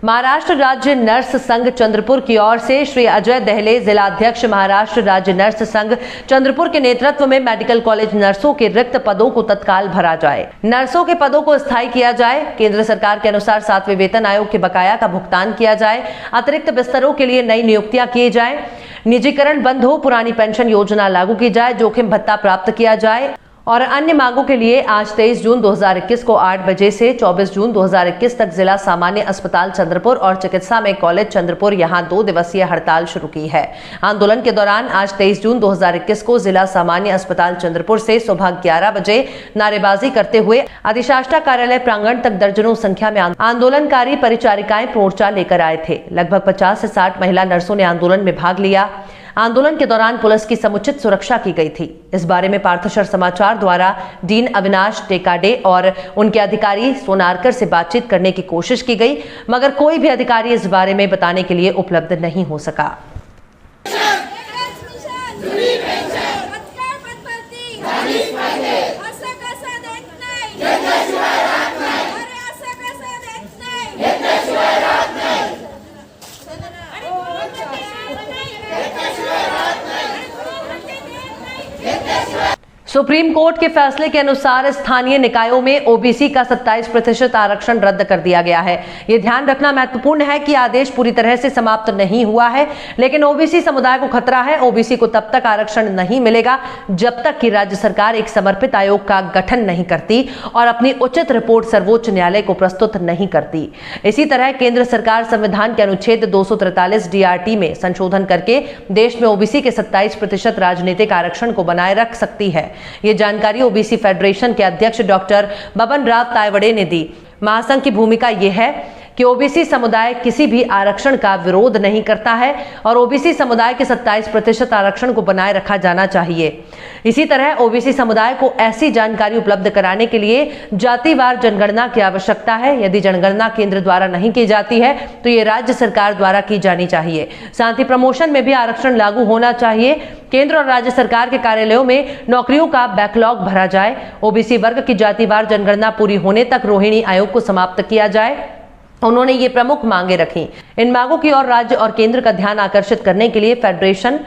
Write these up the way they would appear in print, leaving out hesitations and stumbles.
महाराष्ट्र राज्य नर्स संघ चंद्रपुर की ओर से श्री अजय दहले जिलाध्यक्ष महाराष्ट्र राज्य नर्स संघ चंद्रपुर के नेतृत्व में मेडिकल कॉलेज नर्सों के रिक्त पदों को तत्काल भरा जाए, नर्सों के पदों को स्थायी किया जाए, केंद्र सरकार के अनुसार 7वें वेतन आयोग के बकाया का भुगतान किया जाए, अतिरिक्त बिस्तरों के लिए नई नियुक्तियां किए जाए, निजीकरण बंद हो, पुरानी पेंशन योजना लागू की जाए, जोखिम भत्ता प्राप्त किया जाए और अन्य मांगों के लिए आज 23 जून 2021 को 8 बजे से 24 जून 2021 तक जिला सामान्य अस्पताल चंद्रपुर और चिकित्सा में कॉलेज चंद्रपुर यहां 2 दिवसीय हड़ताल शुरू की है। आंदोलन के दौरान आज 23 जून 2021 को जिला सामान्य अस्पताल चंद्रपुर से सुबह 11 बजे नारेबाजी करते हुए अधिशाष्टा कार्यालय प्रांगण तक दर्जनों संख्या में आंदोलनकारी परिचारिकाएं मोर्चा लेकर आए थे। लगभग 50 से 60 महिला नर्सों ने आंदोलन में भाग लिया। आंदोलन के दौरान पुलिस की समुचित सुरक्षा की गई थी। इस बारे में पार्थशर समाचार द्वारा डीन अविनाश टेकाडे और उनके अधिकारी सोनारकर से बातचीत करने की कोशिश की गई, मगर कोई भी अधिकारी इस बारे में बताने के लिए उपलब्ध नहीं हो सका। सुप्रीम कोर्ट के फैसले के अनुसार स्थानीय निकायों में ओबीसी का 27% आरक्षण रद्द कर दिया गया है। यह ध्यान रखना महत्वपूर्ण है कि आदेश पूरी तरह से समाप्त नहीं हुआ है, लेकिन ओबीसी समुदाय को खतरा है। ओबीसी को तब तक आरक्षण नहीं मिलेगा जब तक कि राज्य सरकार एक समर्पित आयोग का गठन नहीं करती और अपनी उचित रिपोर्ट सर्वोच्च न्यायालय को प्रस्तुत नहीं करती। इसी तरह केंद्र सरकार संविधान के अनुच्छेद 243 DRT में संशोधन करके देश में ओबीसी के 27% राजनीतिक आरक्षण को बनाए रख सकती है। ये जानकारी ओबीसी फेडरेशन के अध्यक्ष डॉक्टर बबन राव तायवड़े ने दी। महासंघ की भूमिका यह है कि ओबीसी समुदाय किसी भी आरक्षण का विरोध नहीं करता है और ओबीसी समुदाय के 27% आरक्षण को बनाए रखा जाना चाहिए। इसी तरह ओबीसी समुदाय को ऐसी जानकारी उपलब्ध कराने के लिए जातिवार जनगणना की आवश्यकता है। यदि जनगणना केंद्र द्वारा नहीं की जाती है तो ये राज्य सरकार द्वारा की जानी चाहिए। साथ ही प्रमोशन में भी आरक्षण लागू होना चाहिए। केंद्र और राज्य सरकार के कार्यालयों में नौकरियों का बैकलॉग भरा जाए। ओबीसी वर्ग की जातिवार जनगणना पूरी होने तक रोहिणी आयोग को समाप्त किया जाए। उन्होंने ये प्रमुख मांगे रखी। इन मांगों की ओर राज्य और केंद्र का ध्यान आकर्षित करने के लिए फेडरेशन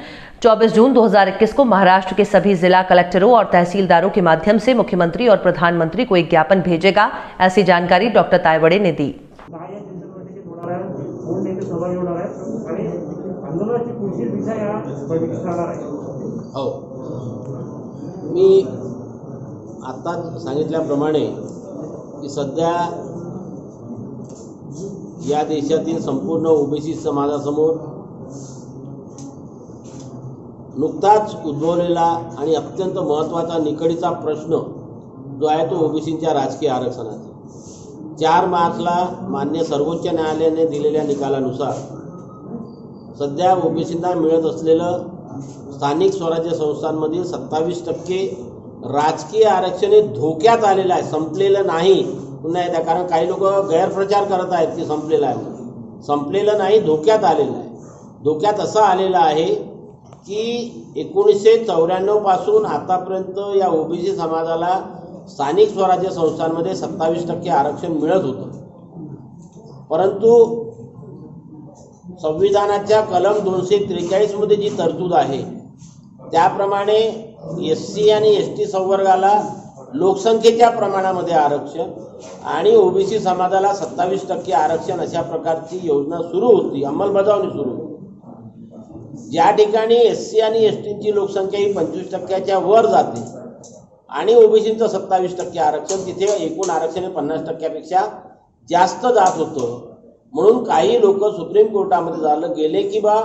24 जून 2021 को महाराष्ट्र के सभी जिला कलेक्टरों और तहसीलदारों के माध्यम से मुख्यमंत्री और प्रधानमंत्री को एक ज्ञापन भेजेगा। ऐसी जानकारी डॉक्टर तायवड़े ने दी। मी आता सांगितल्याप्रमाणे की सध्या या देशातील संपूर्ण ओबीसी समाजासमोर नुकताच उद्भवलेला आणि अत्यंत महत्त्वाचा निकडीचा प्रश्न जो आहे तो ओबीसींच्या राजकीय आरक्षणाचा 4 मार्चला मान्य सर्वोच्च न्यायालयाने दिलेल्या निकालानुसार सध्या ओबीसींना मिळत असलेलं स्थानिक स्वराज्य संस्थांमधील 27% राजकीय आरक्षण हे धोक्यात आलेलं आहे, संपलेलं नाही। पुन्हा एकदा कारण काही लोक गैरप्रचार करत आहेत की संपलेलं आहे, संपलेलं नाही, धोक्यात आलेलं आहे। धोक्यात असं आलेलं आहे की 1994 पासून आतापर्यंत या ओबीसी समाजाला स्थानिक स्वराज्य संस्थांमध्ये 27% आरक्षण मिळत होतं, परंतु संविधानाच्या कलम 243 मध्ये जी तरतूद आहे त्याप्रमाणे SC आणि ST संवर्गाला लोकसंख्येच्या प्रमाणामध्ये आरक्षण आणि ओबीसी समाजाला 27% आरक्षण अशा प्रकारची योजना सुरू होती, अंमलबजावणी सुरू होती। ज्या ठिकाणी SC आणि STची लोकसंख्या ही 25%च्या वर जाते आणि ओबीसीचं 27% आरक्षण, तिथे एकूण आरक्षण 50%पेक्षा जास्त जात होतं। म्हणून काही लोक सुप्रीम कोर्टामध्ये गेले की बा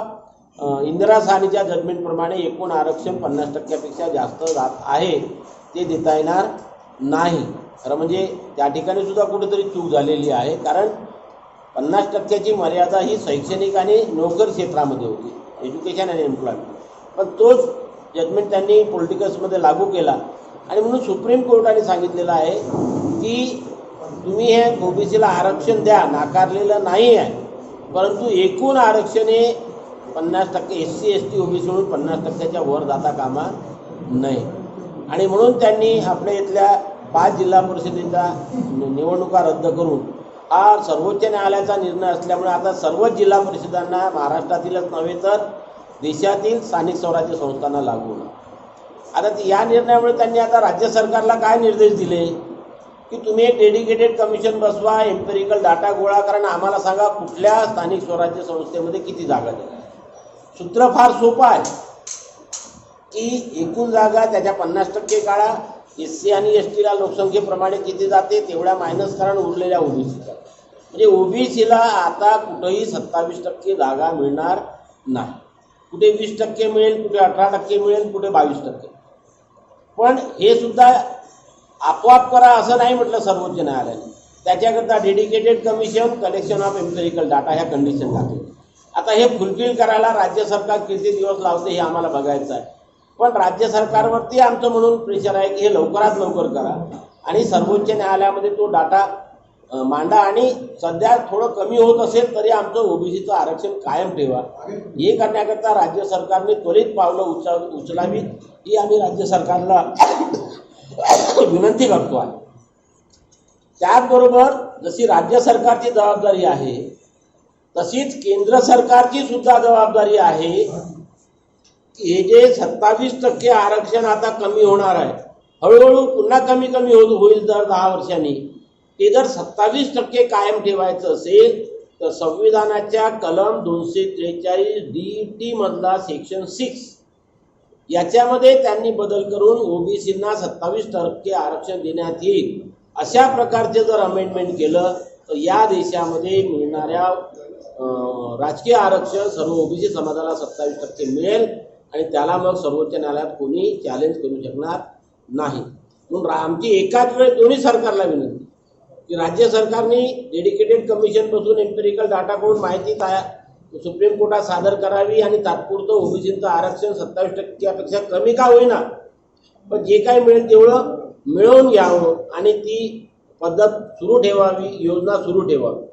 इंदिरा साहनीच्या जजमेंटप्रमाणे एकूण आरक्षण 50%पेक्षा जास्त जात आहे, ते देता येणार नाही। खरं म्हणजे त्या ठिकाणी सुद्धा कुठेतरी चूक झालेली आहे, कारण 50%ची मर्यादा ही शैक्षणिक आणि नोकरी क्षेत्रामध्ये होती, एज्युकेशन आणि एम्प्लॉयमेंट, पण तोच जजमेंट त्यांनी पॉलिटिकल्समध्ये लागू केला आणि म्हणून सुप्रीम कोर्टाने सांगितलेलं आहे की तुम्ही हे ओबीसीला आरक्षण द्या, नाकारलेलं नाही आहे, परंतु एकूण आरक्षण हे 50% SC ST ओबीसी म्हणून 50%च्या वर जाता कामा नये। आणि म्हणून त्यांनी आपल्या इथल्या 5 जिल्हा परिषदेच्या निवडणुका रद्द करून हा सर्वोच्च न्यायालयाचा निर्णय असल्यामुळे आता सर्वच जिल्हा परिषदांना महाराष्ट्रातीलच नव्हे तर देशातील स्थानिक स्वराज्य संस्थांना लागू होणार। आता या निर्णयामुळे त्यांनी आता राज्य सरकारला काय निर्देश दिले की तुम्ही एक डेडिकेटेड कमिशन बसवा, एम्पिरिकल डाटा गोळा करा आणि आम्हाला सांगा कुठल्या स्थानिक स्वराज्य संस्थेमध्ये किती जागा द्या। सूत्र फार सोपं आहे की एकूण जागा त्याच्या 50% काढा, SC आणि STला लोकसंख्येप्रमाणे किती जाते तेवढ्या मायनस करा, उरलेल्या ओबीसीचा। म्हणजे ओबीसीला आता कुठेही 27% जागा मिळणार नाही, कुठे 20% मिळेल, कुठे 18% मिळेल, कुठे 22%। पण हे सुद्धा आपोआप करा असं नाही म्हटलं सर्वोच्च न्यायालयाने, त्याच्याकरता dedicated commission, collection of empirical data ह्या कंडिशन लागतील। आता हे फुलफिल करायला राज्य सरकार किती दिवस लावते हे आम्हाला बघायचं आहे, पण राज्य सरकारवरती आमचं म्हणून प्रेशर आहे की हे लवकरात लवकर करा आणि सर्वोच्च न्यायालयामध्ये तो डाटा मांडा आणि सध्या थोडं कमी होत असेल तरी आमचं ओबीसीचं आरक्षण कायम ठेवा। हे करण्याकरता राज्य सरकारने त्वरित पावलं उचलावी ही आम्ही राज्य सरकारला विनंती करतो आहे। त्याचबरोबर जशी राज्य सरकारची जबाबदारी आहे तशीच केंद्र सरकारची सुद्धा जबाबदारी आहे की हे जे 27% आरक्षण आता कमी होणार आहे, हळूहळू पुन्हा कमी होईल दर 10 वर्षांनी, ते जर 27% कायम ठेवायचं असेल तर संविधानाच्या कलम 243D मधला सेक्शन 6 याच्यामध्ये त्यांनी बदल करून ओबीसींना 27% आरक्षण देण्यात येईल अशा प्रकारचे जर अमेंडमेंट केलं तर या देशामध्ये मिळणाऱ्या राजकीय आरक्षण सर्व ओबीसी समाजाला 27% मिळेल आणि त्याला मग सर्वोच्च न्यायालयात कोणी चॅलेंज करू शकणार नाही। म्हणून आमची एकाच वेळेस दोन्ही सरकारला विनंती की राज्य सरकारने डेडिकेटेड कमिशन बसून एम्पिरिकल डाटा करून माहिती सुप्रीम कोर्टात सादर करावी आणि तात्पुरतं ओबीसीचं आरक्षण 27%पेक्षा कमी का होईना पण जे काही मिळेल तेवढं मिळवून घ्यावं आणि ती पद्धत सुरू ठेवावी, योजना सुरू ठेवावी।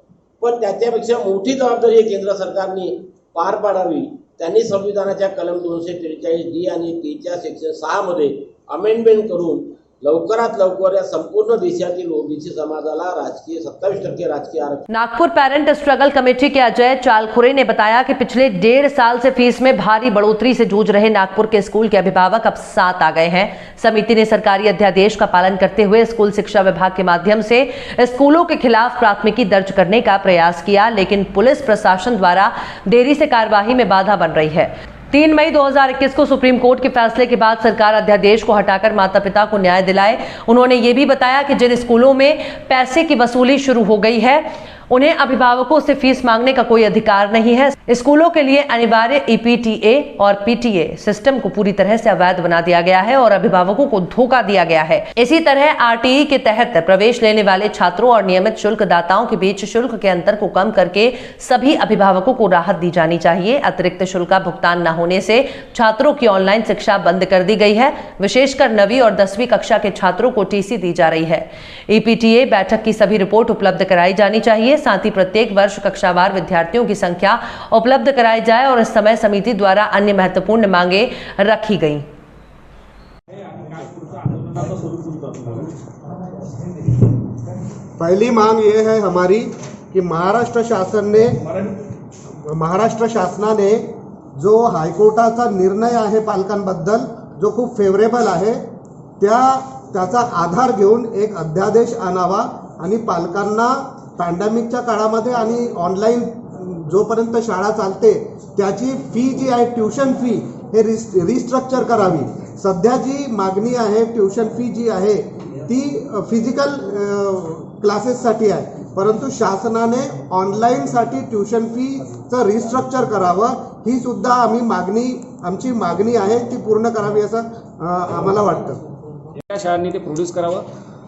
पण त्याच्यापेक्षा मोठी जबाबदारी केंद्र सरकारने पार पाडावी। त्यांनी संविधानाच्या कलम 243D आणि Tच्या सेक्शन 6 मध्ये अमेंडमेंट करून लवकरात लवकर या संपूर्ण देशातील ओबीसी समाजाला 27% राजकीय आरक्षण। नागपुर पेरेंट स्ट्रगल कमेटी के अजय चालखुरे ने बताया कि पिछले 1.5 साल से फीस में भारी बढ़ोतरी से जूझ रहे नागपुर के स्कूल के अभिभावक अब साथ आ गए हैं। समिति ने सरकारी अध्यादेश का पालन करते हुए स्कूल शिक्षा विभाग के माध्यम से स्कूलों के खिलाफ प्राथमिकी दर्ज करने का प्रयास किया, लेकिन पुलिस प्रशासन द्वारा देरी से कार्यवाही में बाधा बन रही है। 3 मई 2021 को सुप्रीम कोर्ट के फैसले के बाद सरकार अध्यादेश को हटाकर माता पिता को न्याय दिलाए। उन्होंने ये भी बताया कि जिन स्कूलों में पैसे की वसूली शुरू हो गई है उन्हें अभिभावकों से फीस मांगने का कोई अधिकार नहीं है। स्कूलों के लिए अनिवार्य EPTA और PTA सिस्टम को पूरी तरह से अवैध बना दिया गया है और अभिभावकों को धोखा दिया गया है। इसी तरह RTE के तहत प्रवेश लेने वाले छात्रों और नियमित शुल्क दाताओं के बीच शुल्क के अंतर को कम करके सभी अभिभावकों को राहत दी जानी चाहिए। अतिरिक्त शुल्क का भुगतान न होने से छात्रों की ऑनलाइन शिक्षा बंद कर दी गई है। विशेषकर 9वीं और 10वीं कक्षा के छात्रों को TC दी जा रही है। EPTA बैठक की सभी रिपोर्ट उपलब्ध कराई जानी चाहिए। साथ ही प्रत्येक वर्ष कक्षावार विद्यार्थियों की संख्या उपलब्ध कराई जाए और इस समय समिति द्वारा अन्य महत्वपूर्ण मांगे रखी गई। पहली मांग ये है हमारी कि महाराष्ट्र शासनाने जो हायकोर्टाचा निर्णय आहे पालकांबद्दल जो खूप फेवरेबल आहे त्याचा आधार घेऊन एक अध्यादेश आणावा आणि पालकांना पॅन्डेमिकच्या काळामध्ये आणि ऑनलाईन जोपर्यंत शाळा चालते त्याची फी जी आहे ट्युशन फी हे रिस्ट्रक्चर करावी। सध्या जी मागणी आहे ट्युशन फी जी आहे ती फिजिकल क्लासेससाठी आहे, परंतु शासनाने ऑनलाईनसाठी ट्युशन फीचं रिस्ट्रक्चर करावं ही सुद्धा आमची मागणी आहे ती पूर्ण करावी असं आम्हाला वाटतं। या शाळांनी ते प्रोड्यूस करावं।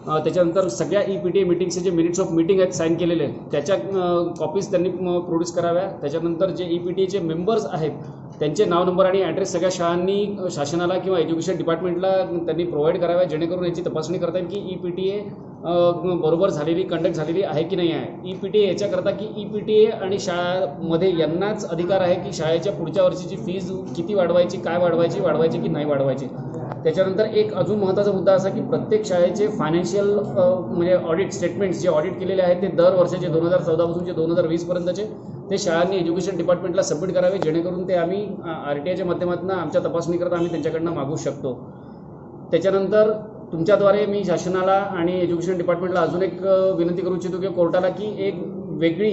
त्याच्यानंतर सगळ्या EPTA मीटिंगचे जे मिनिट्स ऑफ मीटिंग आहेत साईन केलेले त्याच्या कॉपीज त्यांनी प्रोड्यूस कराव्या। त्याच्यानंतर जे EPTA मेंबर्स आहेत त्यांचे नाव नंबर आणि ॲड्रेस सगळ्या शाळांनी शासनाला किंवा एज्युकेशन डिपार्टमेंटला त्यांनी प्रोव्हाइड कराव्या जेणेकरून याची तपासणी करता येईल की EPTA बरोबर झालेली कंडक्ट झालेली आहे की नाही आहे. EPTA याच्याकरता की EPTA आणि शाळामध्ये यांनाच अधिकार आहे की शाळेच्या पुढच्या वर्षीची फीज किती वाढवायची, काय वाढवायची की नाही वाढवायची. त्याच्यानंतर एक अजून महत्त्वाचा मुद्दा असा की प्रत्येक शाळेचे फायनान्शियल म्हणजे ऑडिट स्टेटमेंट्स जे ऑडिट केलेले आहेत ते दर वर्षाचे 2014 पासूनचे 2020 पर्यंतचे ते शाळांनी एज्युकेशन डिपार्टमेंटला सबमिट करावे, जेणेकरून ते आम्ही RTIच्या माध्यमातून आमच्या तपासणी करता आम्ही त्यांच्याकडनं मागू शकतो. त्याच्यानंतर तुमच्याद्वारे मी शासनाला आणि एज्युकेशन डिपार्टमेंटला अजून एक विनंती करू इच्छितो की कोर्टाला की एक वेगळी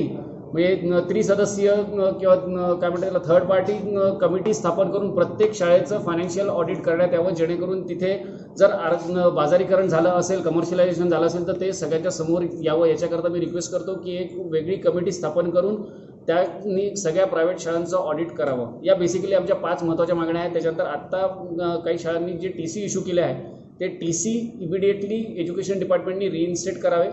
म्हणजे त्रिसदस्यीय किंवा काय म्हणतात त्याला थर्ड पार्टी कमिटी स्थापन करून प्रत्येक शाळेचं फायनान्शियल ऑडिट करण्यात यावं, जेणेकरून तिथे जर बाजारीकरण झालं असेल, कमर्शियलायझेशन झालं असेल तर ते सगळ्यांच्या समोर यावं. याच्याकरता मी रिक्वेस्ट करतो की एक वेगळी कमिटी स्थापन करून त्यांनी सगळ्या प्रायव्हेट शाळांचं ऑडिट करावं. या बेसिकली आमच्या 5 महत्त्वाच्या मागण्या आहेत. त्याच्यानंतर आत्ता काही शाळांनी जे TC इश्यू केले आहे ते TC इमिडिएटली एज्युकेशन डिपार्टमेंटनी रिइन्स्टेट करावे.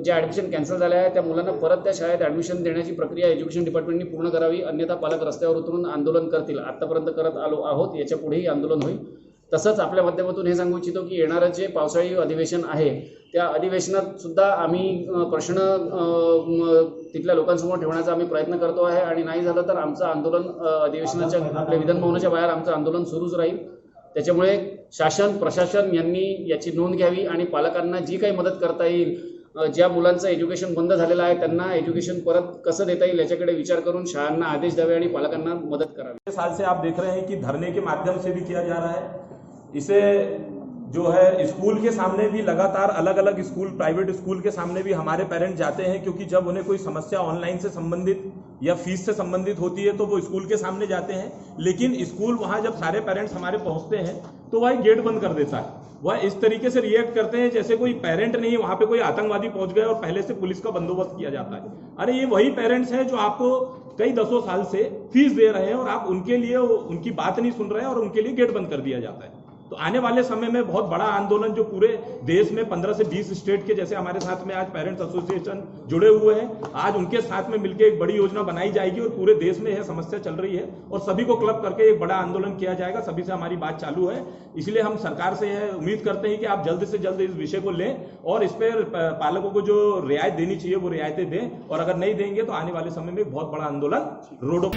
जे ॲडमिशन कॅन्सल झाले आहे त्या मुलांना परत त्या शाळेत ॲडमिशन देण्याची प्रक्रिया एज्युकेशन डिपार्टमेंटनी पूर्ण करावी, अन्यथा पालक रस्त्यावर उतरून आंदोलन करतील. आत्तापर्यंत करत आलो आहोत, याच्या पुढेही आंदोलन होईल. तसंच आपल्या माध्यमातून हे सांगू इच्छितो की येणारं जे पावसाळी अधिवेशन आहे त्या अधिवेशनात सुद्धा आम्ही प्रश्न तिथल्या लोकांसमोर ठेवण्याचा आम्ही प्रयत्न करतो आहे आणि नाही झालं तर आमचं आंदोलन अधिवेशनाच्या आपल्या विधानभवनाच्या बाहेर आमचं आंदोलन सुरूच राहील. त्याच्यामुळे शासन प्रशासन यांनी याची नोंद घ्यावी आणि पालकांना जी काही मदत करता येईल, ज्या मुलांचं एज्युकेशन बंद झालेलं आहे त्यांना एज्युकेशन परत कसं देता येईल याच्याकडे विचार करून शाळांना आदेश द्यावे आणि पालकांना मदत करावी. साल से आप देख रहे हैं कि धरने के माध्यम से भी किया जा रहा है. इसे जो है स्कूल के सामने भी लगातार अलग अलग स्कूल, प्राइवेट स्कूल के सामने भी हमारे पेरेंट्स जाते हैं, क्योंकि जब उन्हें कोई समस्या ऑनलाइन से संबंधित या फीस से संबंधित होती है तो वो स्कूल के सामने जाते हैं. लेकिन स्कूल वहां जब सारे पेरेंट्स हमारे पहुंचते हैं तो वह गेट बंद कर देता है. वह इस तरीके से रिएक्ट करते हैं जैसे कोई पेरेंट नहीं, वहां पे कोई आतंकवादी पहुंच गए और पहले से पुलिस का बंदोबस्त किया जाता है. अरे ये वही पेरेंट्स हैं जो आपको कई दसों साल से फीस दे रहे हैं और आप उनके लिए उनकी बात नहीं सुन रहे हैं और उनके लिए गेट बंद कर दिया जाता है. तो आने वाले समय में बहुत बड़ा आंदोलन जो पूरे देश में 15 से 20 स्टेट के, जैसे हमारे साथ में आज पेरेंट्स एसोसिएशन जुड़े हुए हैं, आज उनके साथ में मिलकर एक बड़ी योजना बनाई जाएगी और पूरे देश में यह समस्या चल रही है और सभी को क्लब करके एक बड़ा आंदोलन किया जाएगा. सभी से हमारी बात चालू है, इसलिए हम सरकार से यह उम्मीद करते हैं कि आप जल्द से जल्द इस विषय को लें और इस पर पालकों को जो रियायत देनी चाहिए वो रियायतें दें, और अगर नहीं देंगे तो आने वाले समय में एक बहुत बड़ा आंदोलन रोडों